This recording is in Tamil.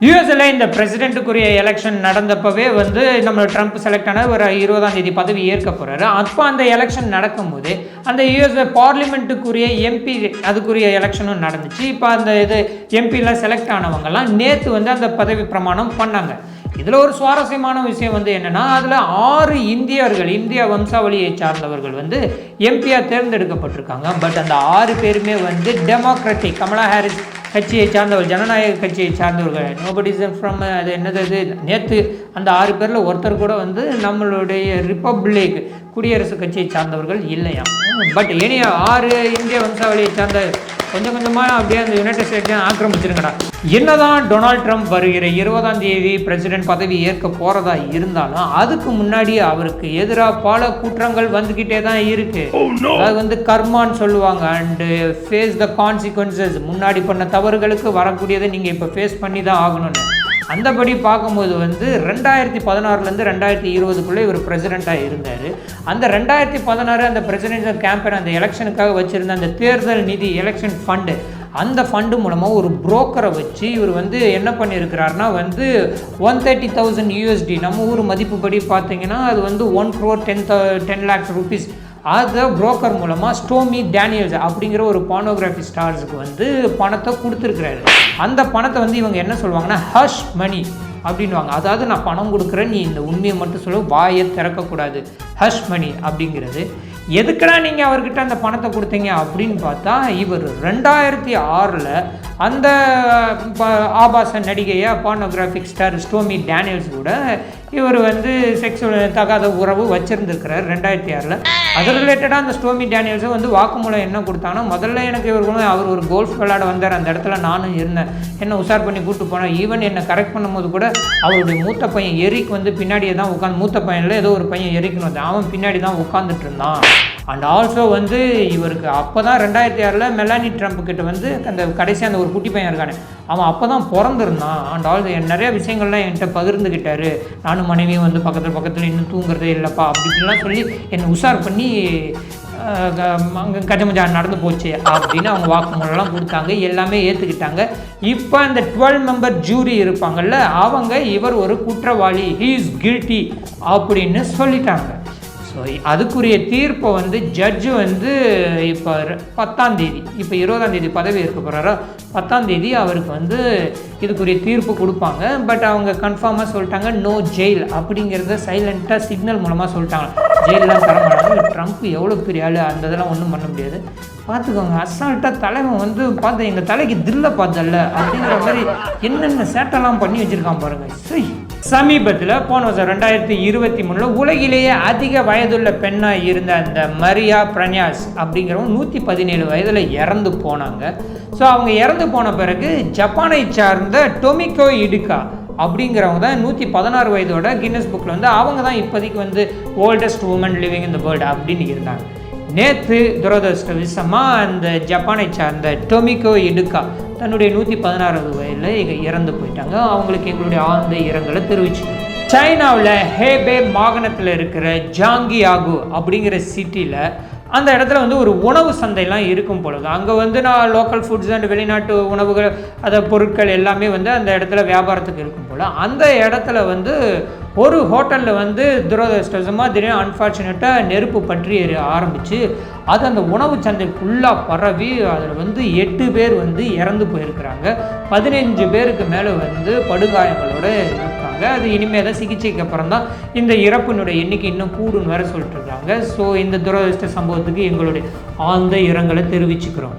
யூஎஸ்ல இந்த பிரசிடென்ட்டுக்குரிய எலெக்ஷன் நடந்தப்பவே வந்து நம்ம ட்ரம்ப் செலக்ட் ஆன ஒரு 20ஆம் தேதி பதவி ஏற்க போறாரு. அப்போ அந்த எலெக்ஷன் நடக்கும்போது அந்த யூஎஸ் பார்லிமெண்ட்டுக்குரிய எம்பி அதுக்குரிய எலெக்ஷனும் நடந்துச்சு. இப்போ அந்த எம்பிலாம் செலக்ட் ஆனவங்கலாம் நேற்று வந்து அந்த பதவி பிரமாணம் பண்ணாங்க. இதில் ஒரு சுவாரஸ்யமான விஷயம் வந்து என்னென்னா, அதில் 6 இந்திய வம்சாவளியை சார்ந்தவர்கள் வந்து எம்பியாக தேர்ந்தெடுக்கப்பட்டிருக்காங்க. பட் அந்த 6 பேருமே வந்து டெமோக்ராட்டிக் கமலா ஹாரிஸ் கட்சியை சார்ந்தவர்கள், ஜனநாயக கட்சியை சார்ந்தவர்கள். நோபடிஸ் ஃப்ரம் அது என்னது நேற்று அந்த 6 பேரில் ஒருத்தர் கூட வந்து நம்மளுடைய ரிப்பப்ளிக் குடியரசு கட்சியை சார்ந்தவர்கள் இல்லையா. பட் ஏனைய 6 இந்திய வம்சாவளியை சார்ந்த கொஞ்சம் கொஞ்சமாக அப்படியே அந்த யுனைடெட் ஸ்டேட்ஸையும் ஆக்கிரமிச்சிருங்கடா. என்னதான் டொனால்ட் ட்ரம்ப் வருகிற 20ஆம் தேதி பிரசிடென்ட் பதவி ஏற்க போகிறதா இருந்தாலும் அதுக்கு முன்னாடி அவருக்கு எதிராக பல குற்றங்கள் வந்துக்கிட்டே தான் இருக்கு. அது வந்து கர்மான்னு சொல்லுவாங்க. And face the consequences. முன்னாடி பண்ண தவறுகளுக்கு வரக்கூடியதை நீங்கள் இப்போ ஃபேஸ் பண்ணி தான் ஆகணும்னு. அந்தபடி பார்க்கும்போது வந்து 2016 2020 இவர் பிரசிடெண்ட்டாக இருந்தார். அந்த 2016 அந்த பிரசிடென்ஷியல் கேம்பெயின் அந்த எலெக்ஷனுக்காக வச்சுருந்த அந்த தேர்தல் நிதி எலெக்ஷன் ஃபண்டு, அந்த ஃபண்டு மூலமாக ஒரு புரோக்கரை வச்சு இவர் வந்து என்ன பண்ணியிருக்கிறாருனா வந்து 130,000 USD, நம்ம ஊர் மதிப்புப்படி பார்த்தீங்கன்னா அது வந்து 1 crore 10 lakhs rupees, அதை புரோக்கர் மூலமாக ஸ்டோமி டேனியல்ஸ் அப்படிங்கிற ஒரு பார்னோகிராஃபி ஸ்டார்ஸுக்கு வந்து பணத்தை கொடுத்துருக்குறாரு. அந்த பணத்தை வந்து இவங்க என்ன சொல்லுவாங்கன்னா ஹஷ் மணி அப்படின்வாங்க. அதாவது நான் பணம் கொடுக்குறேன், நீ இந்த உண்மையை மட்டும் சொல்ல, வாயை திறக்கக்கூடாது. ஹஷ் மணி அப்படிங்கிறது எதுக்குடா நீங்கள் அவர்கிட்ட அந்த பணத்தை கொடுத்தீங்க அப்படின்னு பார்த்தா, இவர் 2006 அந்த ஆபாச நடிகையை பார்னோகிராஃபிக் ஸ்டார் ஸ்டோமி டேனியல்ஸ் கூட இவர் வந்து செக்ஸுவல் தகாத உறவு வச்சுருந்துருக்கிறார் 2006. அது ரிலேட்டடாக அந்த ஸ்டோமி டேனியல்ஸும் வந்து வாக்குமூலம் என்ன கொடுத்தாங்கன்னா, முதல்ல எனக்கு அவர் ஒரு கோல்ஃப் விளையாட வந்தார், அந்த இடத்துல நானும் இருந்தேன், என்ன உஷார் பண்ணி கூப்பிட்டு போனேன். ஈவன் என்னை கரெக்ட் பண்ணும்போது கூட அவருடைய மூத்த பையன் எரிக் வந்து பின்னாடியே தான் உட்காந்து, மூத்த பையனில் ஏதோ ஒரு பையன் எரிக்குன்னு வந்து அவன் பின்னாடி தான் உட்காந்துட்டு இருந்தான். அண்ட் ஆல்சோ வந்து இவருக்கு அப்போ தான் 2006 மெலானி ட்ரம்ப் கிட்ட வந்து அந்த கடைசி அந்த ஒரு குட்டி பையன் இருக்கானே, அவன் அப்போ தான் பிறந்திருந்தான். அண்ட் ஆல்சோ நிறைய விஷயங்கள்லாம் என்கிட்ட பகிர்ந்துக்கிட்டாரு. நானும் மனைவியும் வந்து பக்கத்தில் இன்னும் தூங்குறதே இல்லைப்பா அப்படின்லாம் சொல்லி என்னை உஷார் பண்ணி அங்கே கஜமஜா நடந்து போச்சு அப்படின்னு அவங்க வாக்குமூலம்லாம் கொடுத்தாங்க. எல்லாமே ஏற்றுக்கிட்டாங்க. இப்போ அந்த 12 மெம்பர் ஜூரி இருப்பாங்கள்ல, அவங்க இவர் ஒரு குற்றவாளி, ஹீ இஸ் கில்ட்டி அப்படின்னு சொல்லிட்டாங்க. ஸோ அதுக்குரிய தீர்ப்பை வந்து ஜட்ஜு வந்து இப்போ 10ஆம் தேதி, இப்போ 20ஆம் தேதி பதவி ஏற்க போகிறாரோ 10ஆம் தேதி அவருக்கு வந்து இதுக்குரிய தீர்ப்பு கொடுப்பாங்க. பட் அவங்க கன்ஃபார்மாக சொல்லிட்டாங்க நோ ஜெயில் அப்படிங்கிறத சைலண்ட்டாக சிக்னல் மூலமாக சொல்லிட்டாங்க. ஜெயிலெலாம் தர மாட்டாங்க. ட்ரம்ப் எவ்வளோ பெரிய ஆள், அந்த இதெல்லாம் ஒன்றும் பண்ண முடியாது. பார்த்துக்கோங்க, அசால்ட்டாக தலைவன் வந்து பார்த்து எங்கள் தலைக்கு தில்லை பார்த்தல்ல அப்படிங்கிற மாதிரி என்னென்ன சேட்டெல்லாம் பண்ணி வச்சுருக்கான் பாருங்கள். சரி, சமீபத்தில் போன வருஷம் 2023 உலகிலேயே அதிக வயதுள்ள பெண்ணாக இருந்த அந்த மரியா பிரன்யாஸ் அப்படிங்கிறவங்க 117 வயதில் இறந்து போனாங்க. ஸோ அவங்க இறந்து போன பிறகு ஜப்பானை சார்ந்த டொமிகோ இடுகா அப்படிங்கிறவங்க தான் 116 வயதோட கின்னஸ் புக்கில் வந்து அவங்க தான் இப்போதைக்கு வந்து oldest woman living in the world அப்படின்னு இருந்தாங்க. நேற்று துரதிர்ஷ்டவசமாக அந்த ஜப்பானை சார்ந்த டொமிகோ இடுகா தன்னுடைய 116வது வயதில் இறந்து போயிட்டாங்க. அவங்களுக்கு எங்களுடைய ஆழ்ந்த இரங்கலை தெரிவிச்சுக்கணும். சைனாவில் ஹேபே மாகாணத்தில் இருக்கிற ஜாங்கியாகு அப்படிங்கிற சிட்டியில் அந்த இடத்துல வந்து ஒரு உணவு சந்தைலாம் இருக்கும் பொழுது அங்கே வந்து நான் லோக்கல் ஃபுட்ஸ் அண்ட் வெளிநாட்டு உணவுகள் அதை பொருட்கள் எல்லாமே வந்து அந்த இடத்துல வியாபாரத்துக்கு இருக்கும் போல் அந்த இடத்துல வந்து ஒரு ஹோட்டலில் வந்து துரதிர்ஷ்டவசமாக திடீர்னு அன்ஃபார்ச்சுனேட்டாக நெருப்பு பற்றி ஆரம்பித்து அது அந்த உணவு சந்தை ஃபுல்லாக பரவி அதில் வந்து 8 பேர் வந்து இறந்து போயிருக்கிறாங்க. 15 பேருக்கு மேலே வந்து படுகாயங்களோடு இருக்காங்க. அது இனிமேல் தான் சிகிச்சைக்கு அப்புறம் தான் இந்த இறப்பினுடைய எண்ணிக்கை இன்னும் கூடுன்னு வேறு சொல்லிட்டு இருக்காங்க. ஸோ இந்த துரதிர்ஷ்ட சம்பவத்துக்கு எங்களுடைய ஆழ்ந்த இரங்கலை தெரிவிச்சுக்கிறோம்.